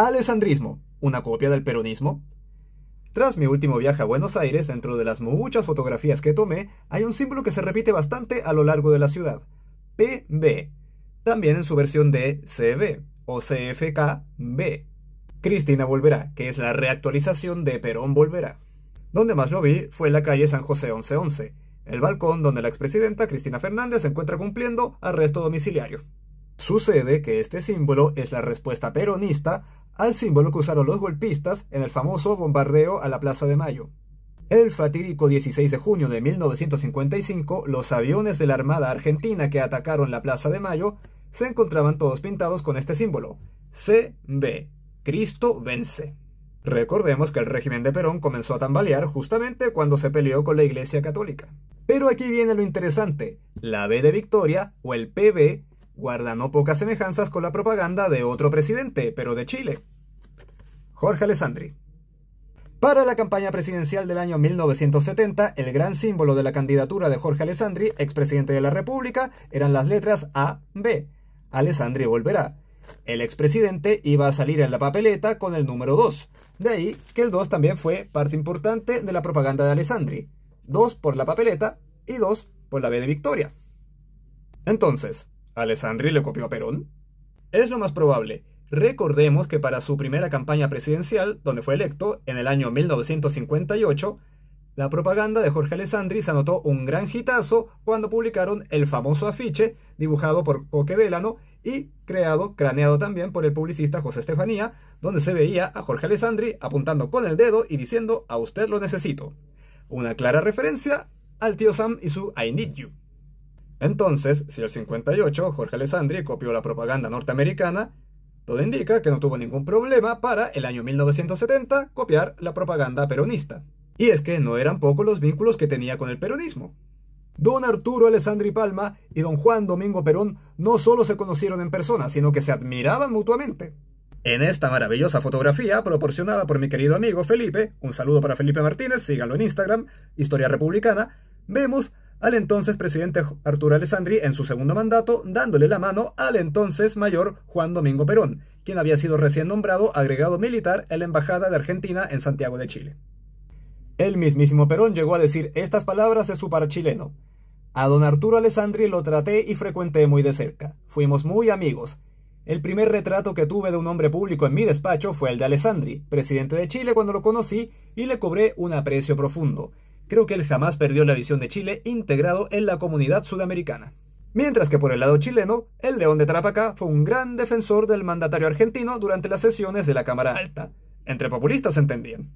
Alessandrismo, ¿una copia del peronismo? Tras mi último viaje a Buenos Aires, dentro de las muchas fotografías que tomé, hay un símbolo que se repite bastante a lo largo de la ciudad. PB, también en su versión de CB o CFKB. Cristina volverá, que es la reactualización de Perón volverá. Donde más lo vi fue en la calle San José 1111, el balcón donde la expresidenta Cristina Fernández se encuentra cumpliendo arresto domiciliario. Sucede que este símbolo es la respuesta peronista al símbolo que usaron los golpistas en el famoso bombardeo a la Plaza de Mayo. El fatídico 16 de junio de 1955, los aviones de la Armada Argentina que atacaron la Plaza de Mayo se encontraban todos pintados con este símbolo, CB, Cristo vence. Recordemos que el régimen de Perón comenzó a tambalear justamente cuando se peleó con la Iglesia Católica. Pero aquí viene lo interesante, la B de Victoria, o el PB, guarda no pocas semejanzas con la propaganda de otro presidente, pero de Chile, Jorge Alessandri. Para la campaña presidencial del año 1970, el gran símbolo de la candidatura de Jorge Alessandri, expresidente de la República, eran las letras AB. Alessandri volverá. El expresidente iba a salir en la papeleta con el número 2. De ahí que el 2 también fue parte importante de la propaganda de Alessandri. 2 por la papeleta y 2 por la B de Victoria. Entonces, ¿Alessandri le copió a Perón? Es lo más probable. Recordemos que para su primera campaña presidencial, donde fue electo, en el año 1958, la propaganda de Jorge Alessandri se anotó un gran hitazo cuando publicaron el famoso afiche dibujado por Coque Delano y craneado también por el publicista José Estefanía, donde se veía a Jorge Alessandri apuntando con el dedo y diciendo "a usted lo necesito". Una clara referencia al tío Sam y su "I need you". Entonces, si el 58 Jorge Alessandri copió la propaganda norteamericana, todo indica que no tuvo ningún problema para el año 1970 copiar la propaganda peronista. Y es que no eran pocos los vínculos que tenía con el peronismo. Don Arturo Alessandri Palma y don Juan Domingo Perón no solo se conocieron en persona, sino que se admiraban mutuamente. En esta maravillosa fotografía proporcionada por mi querido amigo Felipe, un saludo para Felipe Martínez, síganlo en Instagram, Historia Republicana, vemos al entonces presidente Arturo Alessandri en su segundo mandato dándole la mano al entonces mayor Juan Domingo Perón, quien había sido recién nombrado agregado militar en la Embajada de Argentina en Santiago de Chile. El mismísimo Perón llegó a decir estas palabras de su par chileno: "A don Arturo Alessandri lo traté y frecuenté muy de cerca. Fuimos muy amigos. El primer retrato que tuve de un hombre público en mi despacho fue el de Alessandri, presidente de Chile, cuando lo conocí, y le cobré un aprecio profundo. Creo que él jamás perdió la visión de Chile integrado en la comunidad sudamericana". Mientras que por el lado chileno, el León de Tarapacá fue un gran defensor del mandatario argentino durante las sesiones de la Cámara Alta. Entre populistas se entendían.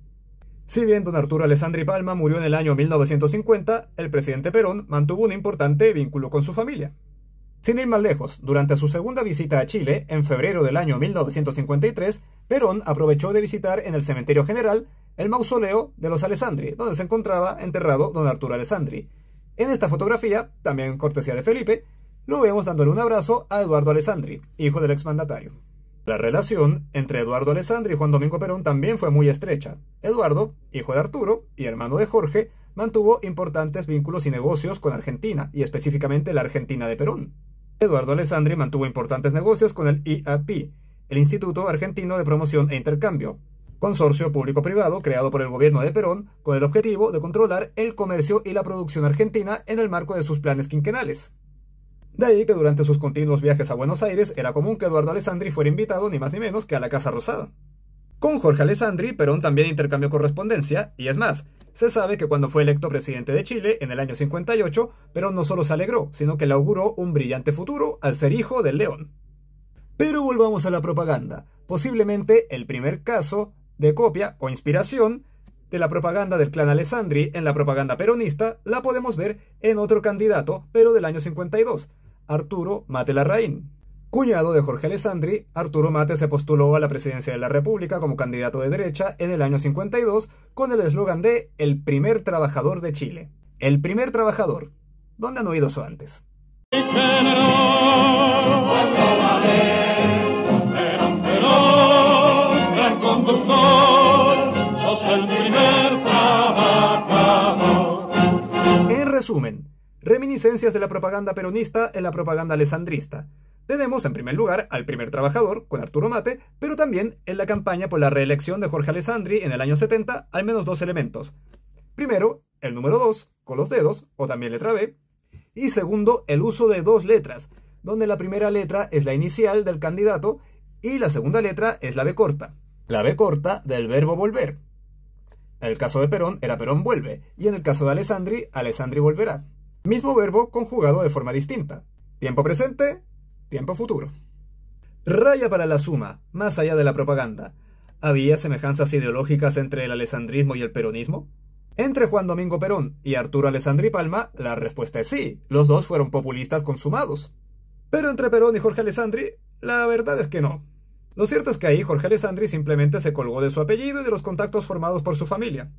Si bien don Arturo Alessandri Palma murió en el año 1950, el presidente Perón mantuvo un importante vínculo con su familia. Sin ir más lejos, durante su segunda visita a Chile, en febrero del año 1953, Perón aprovechó de visitar en el Cementerio General el mausoleo de los Alessandri, donde se encontraba enterrado don Arturo Alessandri. En esta fotografía, también cortesía de Felipe, lo vemos dándole un abrazo a Eduardo Alessandri, hijo del exmandatario. La relación entre Eduardo Alessandri y Juan Domingo Perón también fue muy estrecha. Eduardo, hijo de Arturo y hermano de Jorge, mantuvo importantes vínculos y negocios con Argentina, y específicamente la Argentina de Perón. Eduardo Alessandri mantuvo importantes negocios con el IAP, el Instituto Argentino de Promoción e Intercambio, consorcio público-privado creado por el gobierno de Perón con el objetivo de controlar el comercio y la producción argentina en el marco de sus planes quinquenales. De ahí que durante sus continuos viajes a Buenos Aires era común que Eduardo Alessandri fuera invitado ni más ni menos que a la Casa Rosada. Con Jorge Alessandri, Perón también intercambió correspondencia, y es más, se sabe que cuando fue electo presidente de Chile en el año 58, Perón no solo se alegró, sino que le auguró un brillante futuro al ser hijo del León. Pero volvamos a la propaganda, posiblemente el primer caso de copia o inspiración de la propaganda del clan Alessandri en la propaganda peronista la podemos ver en otro candidato, pero del año 52, Arturo Mate Larraín. Cuñado de Jorge Alessandri, Arturo Mate se postuló a la presidencia de la República como candidato de derecha en el año 52 con el eslogan de "El primer trabajador de Chile". El primer trabajador. ¿Dónde han oído eso antes? En resumen, reminiscencias de la propaganda peronista en la propaganda alessandrista. Tenemos en primer lugar al Primer Trabajador, con Arturo Mate, pero también en la campaña por la reelección de Jorge Alessandri en el año 70, al menos dos elementos. Primero, el número 2, con los dedos, o también letra B, y segundo, el uso de dos letras, donde la primera letra es la inicial del candidato y la segunda letra es la B corta. La B corta del verbo volver. En el caso de Perón era Perón vuelve, y en el caso de Alessandri, Alessandri volverá. Mismo verbo conjugado de forma distinta. Tiempo presente, tiempo futuro. Raya para la suma, más allá de la propaganda. ¿Había semejanzas ideológicas entre el alessandrismo y el peronismo? Entre Juan Domingo Perón y Arturo Alessandri Palma, la respuesta es sí, los dos fueron populistas consumados. Pero entre Perón y Jorge Alessandri, la verdad es que no. Lo cierto es que ahí Jorge Alessandri simplemente se colgó de su apellido y de los contactos formados por su familia.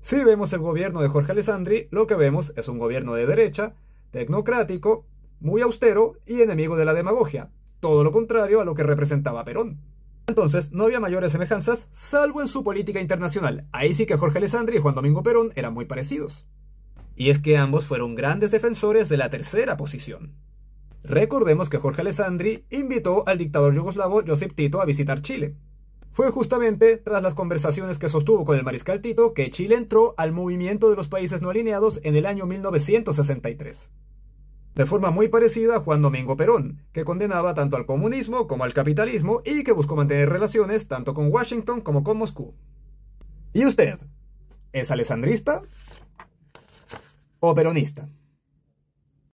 Si vemos el gobierno de Jorge Alessandri, lo que vemos es un gobierno de derecha, tecnocrático, muy austero y enemigo de la demagogia, todo lo contrario a lo que representaba Perón. Entonces, no había mayores semejanzas, salvo en su política internacional. Ahí sí que Jorge Alessandri y Juan Domingo Perón eran muy parecidos. Y es que ambos fueron grandes defensores de la tercera posición. Recordemos que Jorge Alessandri invitó al dictador yugoslavo Josip Tito a visitar Chile. Fue justamente tras las conversaciones que sostuvo con el mariscal Tito que Chile entró al movimiento de los países no alineados en el año 1963. De forma muy parecida a Juan Domingo Perón, que condenaba tanto al comunismo como al capitalismo y que buscó mantener relaciones tanto con Washington como con Moscú. ¿Y usted? ¿Es alessandrista o peronista?